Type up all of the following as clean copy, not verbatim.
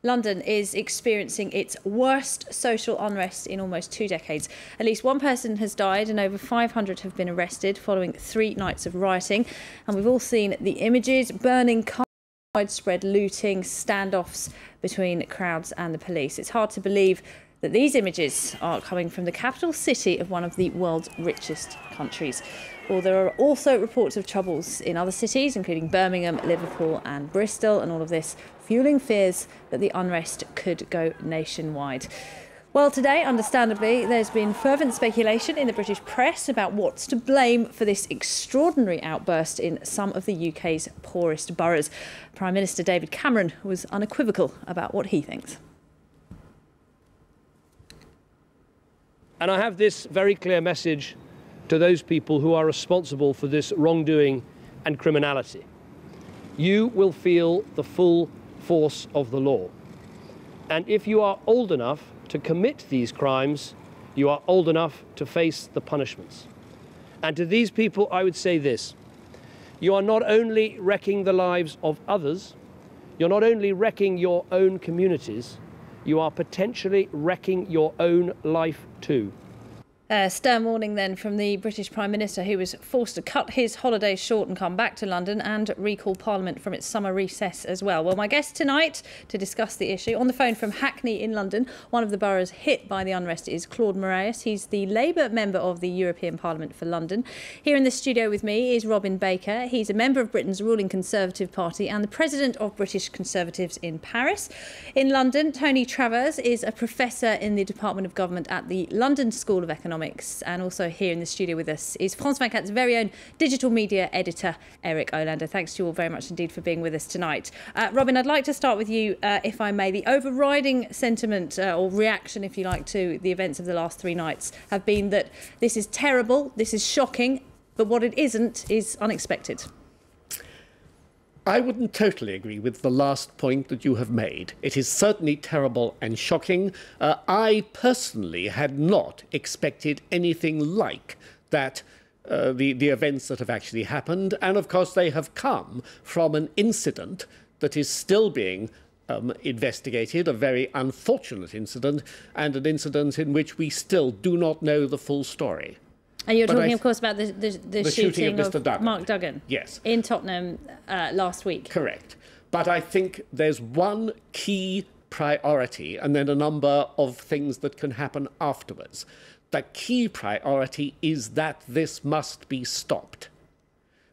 London is experiencing its worst social unrest in almost 2 decades. At least one person has died and over 500 have been arrested following 3 nights of rioting. And we've all seen the images: burning cars, widespread looting, standoffs between crowds and the police. It's hard to believe that these images are coming from the capital city of one of the world's richest countries. Well, there are also reports of troubles in other cities, including Birmingham, Liverpool and Bristol, and all of this fueling fears that the unrest could go nationwide. Well, today, understandably, there's been fervent speculation in the British press about what's to blame for this extraordinary outburst in some of the UK's poorest boroughs. Prime Minister David Cameron was unequivocal about what he thinks. And I have this very clear message to those people who are responsible for this wrongdoing and criminality. You will feel the full force of the law. And if you are old enough to commit these crimes, you are old enough to face the punishments. And to these people, I would say this: you are not only wrecking the lives of others, you're not only wrecking your own communities, you are potentially wrecking your own life too. Stern warning then from the British Prime Minister, who was forced to cut his holidays short and come back to London and recall Parliament from its summer recess as well. Well, my guest tonight to discuss the issue, on the phone from Hackney in London, one of the boroughs hit by the unrest, is Claude Moraes. He's the Labour member of the European Parliament for London. Here in the studio with me is Robin Baker. He's a member of Britain's ruling Conservative Party and the president of British Conservatives in Paris. In London, Tony Travers is a professor in the Department of Government at the London School of Economics. And also here in the studio with us is France 24's very own digital media editor, Eric Olander. Thanks to you all very much indeed for being with us tonight. Robin, I'd like to start with you, if I may. The overriding sentiment or reaction, if you like, to the events of the last 3 nights have been that this is terrible, this is shocking, but what it isn't is unexpected. I wouldn't totally agree with the last point that you have made. It is certainly terrible and shocking. I personally had not expected anything like that, the events that have actually happened. And of course, they have come from an incident that is still being investigated, a very unfortunate incident, and an incident in which we still do not know the full story. And you're talking, of course, about the shooting of Mr. Duggan. Mark Duggan. Yes. In Tottenham last week. Correct. But I think there's one key priority and then a number of things that can happen afterwards. The key priority is that this must be stopped,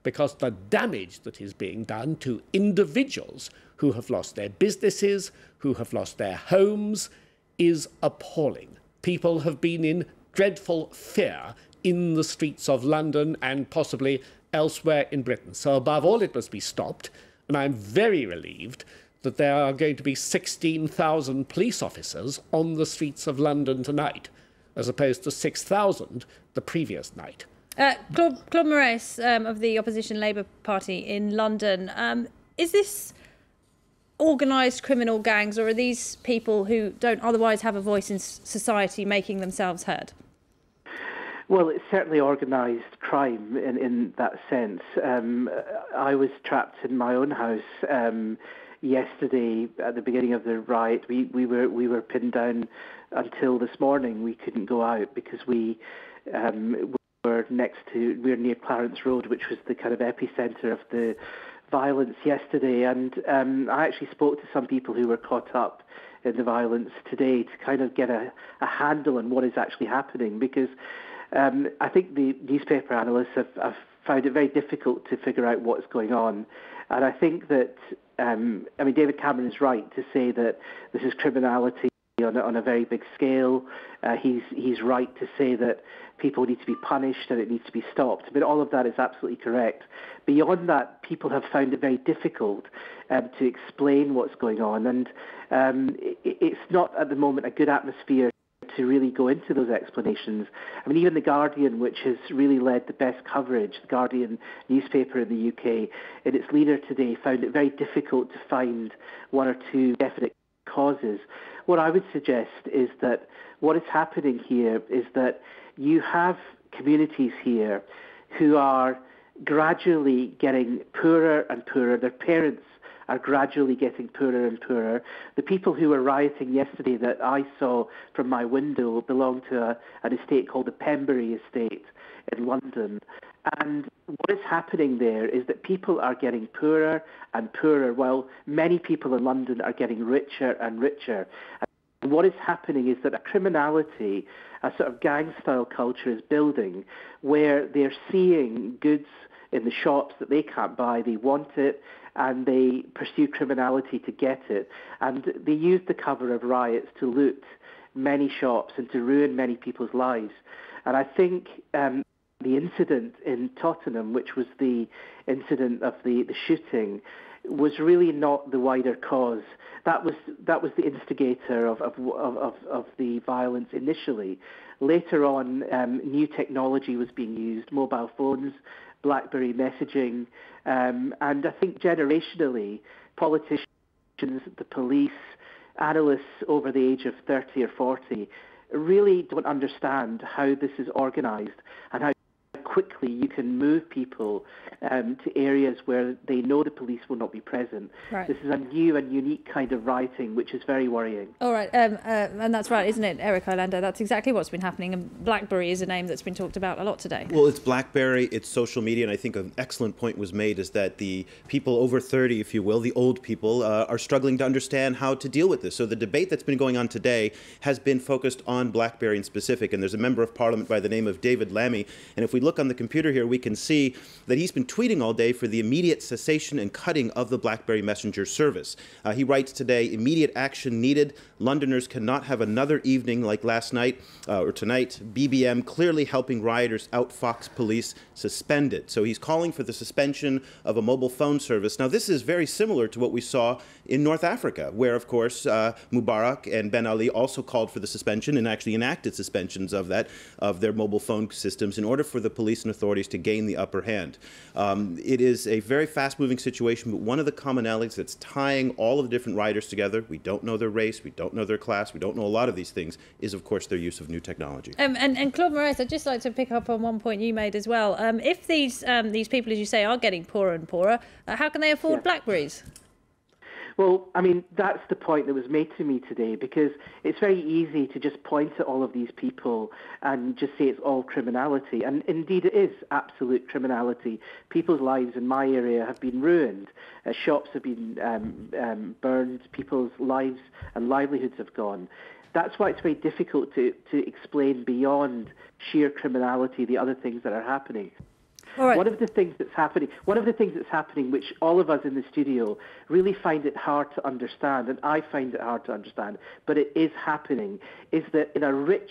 because the damage that is being done to individuals who have lost their businesses, who have lost their homes, is appalling. People have been in dreadful fear in the streets of London and possibly elsewhere in Britain. So above all, it must be stopped. And I'm very relieved that there are going to be 16,000 police officers on the streets of London tonight, as opposed to 6,000 the previous night. Claude Moraes of the opposition Labour Party in London, is this organised criminal gangs, or are these people who don't otherwise have a voice in society making themselves heard? Well, it's certainly organised crime in that sense. I was trapped in my own house yesterday at the beginning of the riot. We were pinned down until this morning. We couldn't go out because we were near Clarence Road, which was the kind of epicentre of the violence yesterday. And I actually spoke to some people who were caught up in the violence today to kind of get a handle on what is actually happening, because I think the newspaper analysts have found it very difficult to figure out what's going on. And I think that, David Cameron is right to say that this is criminality on a very big scale. He's right to say that people need to be punished and it needs to be stopped. But all of that is absolutely correct. Beyond that, people have found it very difficult to explain what's going on. And it's not at the moment a good atmosphere to really go into those explanations. I mean, even The Guardian, which has really led the best coverage, The Guardian newspaper in the UK, in its leader today, found it very difficult to find one or two definite causes. What I would suggest is that what is happening here is that you have communities here who are gradually getting poorer and poorer. Their parents are gradually getting poorer and poorer. The people who were rioting yesterday that I saw from my window belong to an estate called the Pembury Estate in London. And what is happening there is that people are getting poorer and poorer, while many people in London are getting richer and richer. And what is happening is that a criminality, a sort of gang-style culture is building, where they're seeing goods in the shops that they can't buy, they want it, and they pursue criminality to get it. And they use the cover of riots to loot many shops and to ruin many people's lives. And I think the incident in Tottenham, which was the incident of the shooting, was really not the wider cause. That was the instigator of the violence initially. Later on, new technology was being used, mobile phones, BlackBerry messaging, and I think generationally, politicians, the police, analysts over the age of 30 or 40 really don't understand how this is organised and how quickly you can move people to areas where they know the police will not be present. Right. This is a new and unique kind of rioting, which is very worrying. All right, and that's right, isn't it, Eric Olander? That's exactly what's been happening, and BlackBerry is a name that's been talked about a lot today. Well, it's BlackBerry, it's social media, and I think an excellent point was made is that the people over 30, if you will, the old people, are struggling to understand how to deal with this. So the debate that's been going on today has been focused on BlackBerry in specific, and there's a member of Parliament by the name of David Lammy, and if we look on the computer here, we can see that he's been tweeting all day for the immediate cessation and cutting of the BlackBerry Messenger service. He writes today, immediate action needed. Londoners cannot have another evening like last night or tonight. BBM clearly helping rioters outfox police, suspended. So he's calling for the suspension of a mobile phone service. Now, this is very similar to what we saw in North Africa, where, of course, Mubarak and Ben Ali also called for the suspension and actually enacted suspensions of their mobile phone systems in order for the police and authorities to gain the upper hand. It is a very fast-moving situation, but one of the commonalities that's tying all of the different rioters together, we don't know their race, we don't know their class, we don't know a lot of these things, is, of course, their use of new technology. And Claude Moraes, I'd just like to pick up on one point you made as well. If these people, as you say, are getting poorer and poorer, how can they afford BlackBerries? Well, I mean, that's the point that was made to me today, because it's very easy to just point at all of these people and just say it's all criminality. And indeed, it is absolute criminality. People's lives in my area have been ruined. Shops have been burned. People's lives and livelihoods have gone. That's why it's very difficult to explain beyond sheer criminality the other things that are happening. Right. One of the things that's happening, which all of us in the studio really find it hard to understand, and I find it hard to understand, but it is happening, is that in a rich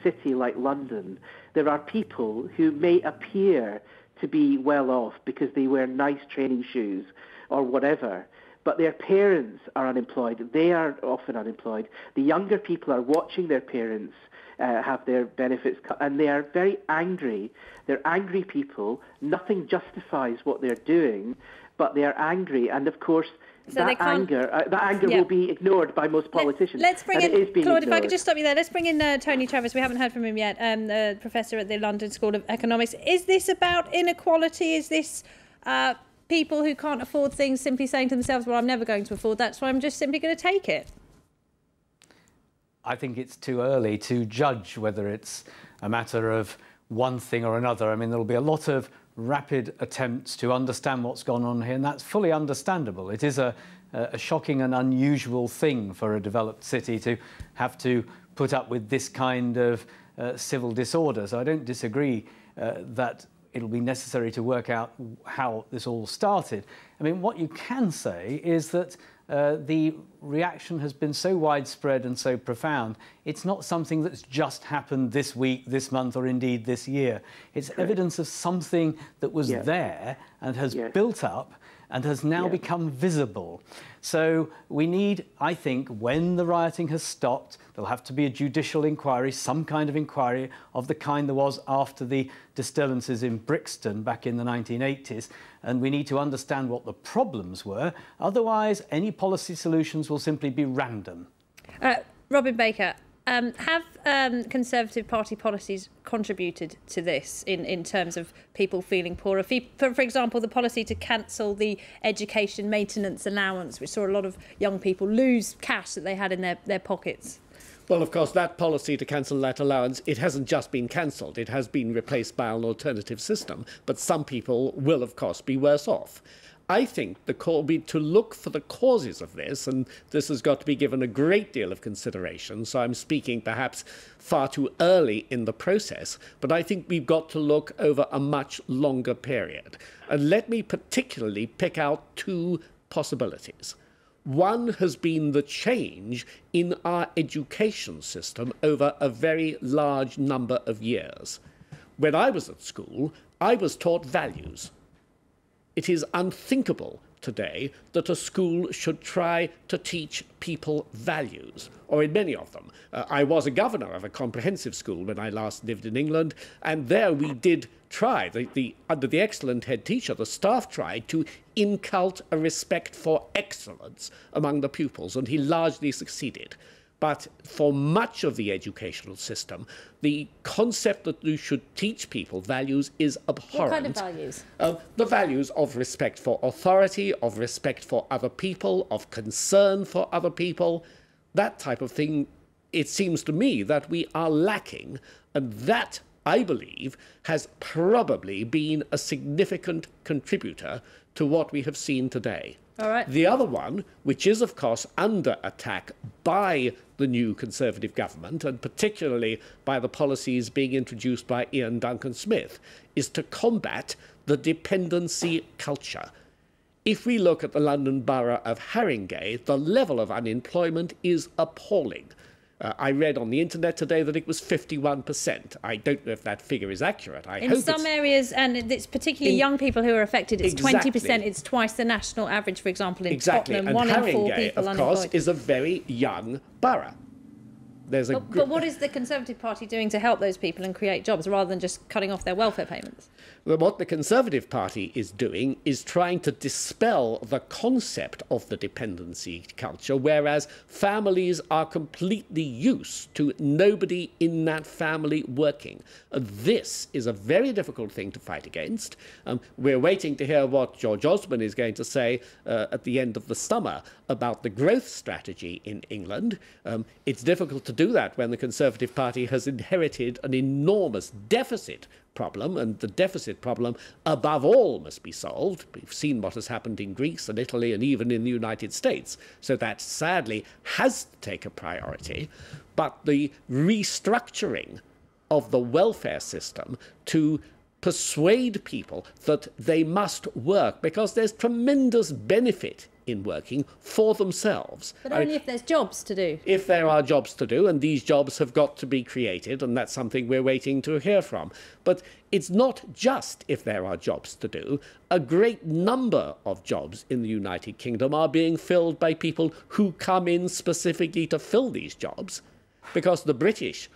city like London, there are people who may appear to be well off because they wear nice training shoes or whatever, but their parents are unemployed. They are often unemployed. The younger people are watching their parents have their benefits cut, and they are very angry. They're angry people. Nothing justifies what they're doing, but they are angry, and of course, so that anger will be ignored by most politicians. Let's bring in, Claude, ignored. if I could just stop you there. Let's bring in Tony Travers. We haven't heard from him yet, professor at the London School of Economics. Is this about inequality? Is this people who can't afford things simply saying to themselves, well, I'm never going to afford that, so I'm just simply going to take it? I think it's too early to judge whether it's a matter of one thing or another. I mean, there'll be a lot of rapid attempts to understand what's gone on here, and that's fully understandable. It is a shocking and unusual thing for a developed city to have to put up with this kind of civil disorder. So I don't disagree that it'll be necessary to work out how this all started. I mean, what you can say is that the reaction has been so widespread and so profound. It's not something that's just happened this week, this month, or indeed this year. It's evidence of something that was there and has built up and has now become visible. So we need, I think, when the rioting has stopped, there'll have to be a judicial inquiry, some kind of inquiry of the kind there was after the disturbances in Brixton back in the 1980s. And we need to understand what the problems were. Otherwise, any policy solutions will simply be random. Robin Baker, Have Conservative Party policies contributed to this in terms of people feeling poorer? For example, the policy to cancel the education maintenance allowance, which saw a lot of young people lose cash that they had in their pockets. Well, of course, that policy to cancel that allowance, it hasn't just been cancelled. It has been replaced by an alternative system. But some people will, of course, be worse off. I think the call will be to look for the causes of this, and this has got to be given a great deal of consideration, so I'm speaking perhaps far too early in the process, but I think we've got to look over a much longer period. And let me particularly pick out two possibilities. One has been the change in our education system over a very large number of years. When I was at school, I was taught values. It is unthinkable today that a school should try to teach people values, or in many of them. I was a governor of a comprehensive school when I last lived in England, and there we did try, under the excellent head teacher, the staff tried to incult a respect for excellence among the pupils, and he largely succeeded. But for much of the educational system, the concept that you should teach people values is abhorrent. What kind of values? The values of respect for authority, of respect for other people, of concern for other people, that type of thing, it seems to me that we are lacking, and that, I believe, has probably been a significant contributor to what we have seen today. All right. The other one, which is, of course, under attack by the new Conservative government, and particularly by the policies being introduced by Ian Duncan Smith, is to combat the dependency culture. If we look at the London borough of Haringey, the level of unemployment is appalling. I read on the internet today that it was 51%. I don't know if that figure is accurate. In some areas, and it's particularly young people who are affected, it's Exactly. 20%. It's twice the national average, for example, in Exactly. Tottenham. And 1 in 4 Haringey, people of unemployed. course, is a very young borough. There's a But what is the Conservative Party doing to help those people and create jobs rather than just cutting off their welfare payments? What the Conservative Party is doing is trying to dispel the concept of the dependency culture, whereas families are completely used to nobody in that family working. This is a very difficult thing to fight against. We're waiting to hear what George Osborne is going to say at the end of the summer about the growth strategy in England. It's difficult to do that when the Conservative Party has inherited an enormous deficit problem, and the deficit problem, above all, must be solved. We've seen what has happened in Greece and Italy and even in the United States, so that sadly has to take a priority. But the restructuring of the welfare system to persuade people that they must work because there's tremendous benefit in working for themselves. But only if there's jobs to do. If there are jobs to do, and these jobs have got to be created, and that's something we're waiting to hear from. But it's not just if there are jobs to do. A great number of jobs in the United Kingdom are being filled by people who come in specifically to fill these jobs, because the British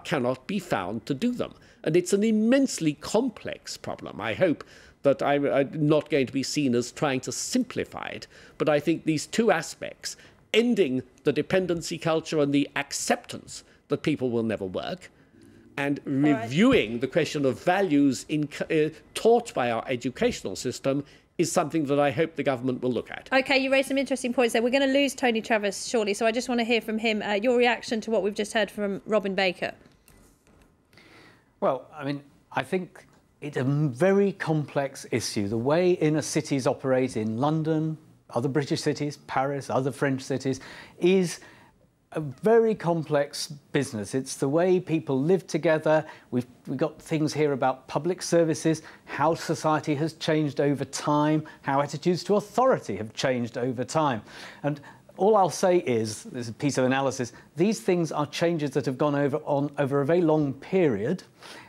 cannot be found to do them. And it's an immensely complex problem. I hope that I'm not going to be seen as trying to simplify it, but I think these two aspects, ending the dependency culture and the acceptance that people will never work, and reviewing the question of values taught by our educational system, is something that I hope the government will look at. OK, you raised some interesting points there. We're going to lose Tony Travers shortly, so I just want to hear from him your reaction to what we've just heard from Robin Baker. Well, I mean, I think it's a very complex issue. The way inner cities operate in London, other British cities, Paris, other French cities, is a very complex business. It's the way people live together. We've got things here about public services, how society has changed over time, how attitudes to authority have changed over time. And all I'll say is, this is a piece of analysis, these things are changes that have gone over a very long period,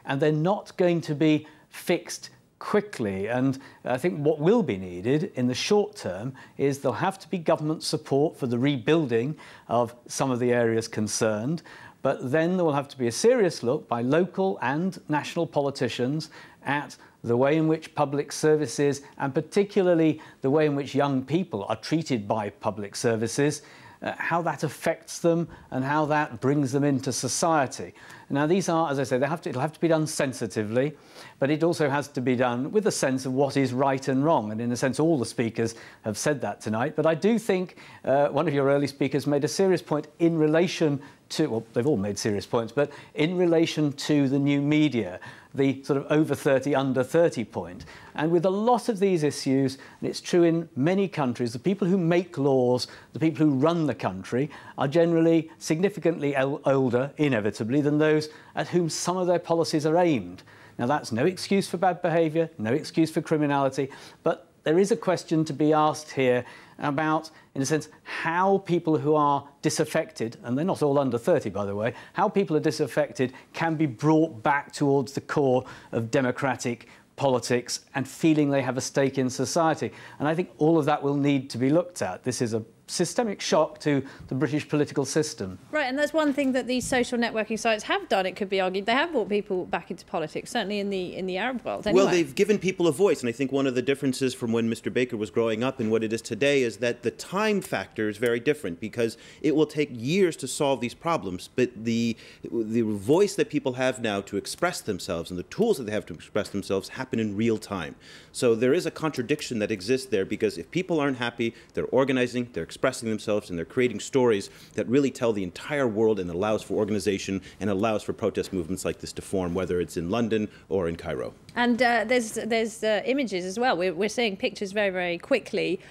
and they're not going to be fixed quickly. And I think what will be needed in the short term is there'll have to be government support for the rebuilding of some of the areas concerned, but then there will have to be a serious look by local and national politicians at the way in which public services, and particularly the way in which young people are treated by public services, how that affects them and how that brings them into society. Now, these are, as I say, it'll have to be done sensitively, but it also has to be done with a sense of what is right and wrong. And in a sense, all the speakers have said that tonight. But I do think one of your early speakers made a serious point in relation to, well, they've all made serious points, but in relation to the new media, the sort of over 30, under 30 point. And with a lot of these issues, and it's true in many countries, the people who make laws, the people who run the country, are generally significantly older, inevitably, than those at whom some of their policies are aimed. Now, that's no excuse for bad behaviour, no excuse for criminality, but there is a question to be asked here about, in a sense, how people who are disaffected, and they're not all under 30, by the way, how people are disaffected can be brought back towards the core of democratic politics and feeling they have a stake in society. And I think all of that will need to be looked at. This is a systemic shock to the British political system. Right, and that's one thing that these social networking sites have done, it could be argued. They have brought people back into politics, certainly in the Arab world anyway. Well, they've given people a voice, and I think one of the differences from when Mr. Baker was growing up and what it is today is that the time factor is very different, because it will take years to solve these problems, but the voice that people have now to express themselves and the tools that they have to express themselves happen in real time. So there is a contradiction that exists there, because if people aren't happy, they're organizing, they're expressing themselves, and they're creating stories that really tell the entire world and allows for organization and allows for protest movements like this to form, whether it's in London or in Cairo. And there's images as well. We're seeing pictures very, very quickly,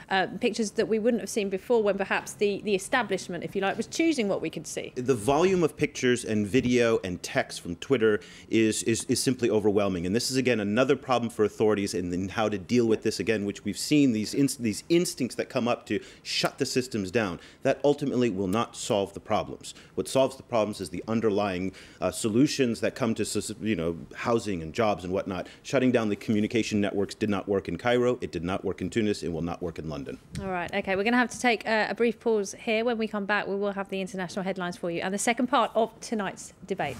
pictures that we wouldn't have seen before when perhaps the establishment, if you like, was choosing what we could see. The volume of pictures and video and text from Twitter is simply overwhelming. And this is, again, another problem for authorities in how to deal with this, again, which we've seen these instincts that come up to shut the systems down. That ultimately will not solve the problems. What solves the problems is the underlying solutions that come to, housing and jobs and whatnot. Shutting down the communication networks did not work in Cairo, it did not work in Tunis, it will not work in London. All right, OK, we're going to have to take a brief pause here. When we come back, we will have the international headlines for you and the second part of tonight's debate.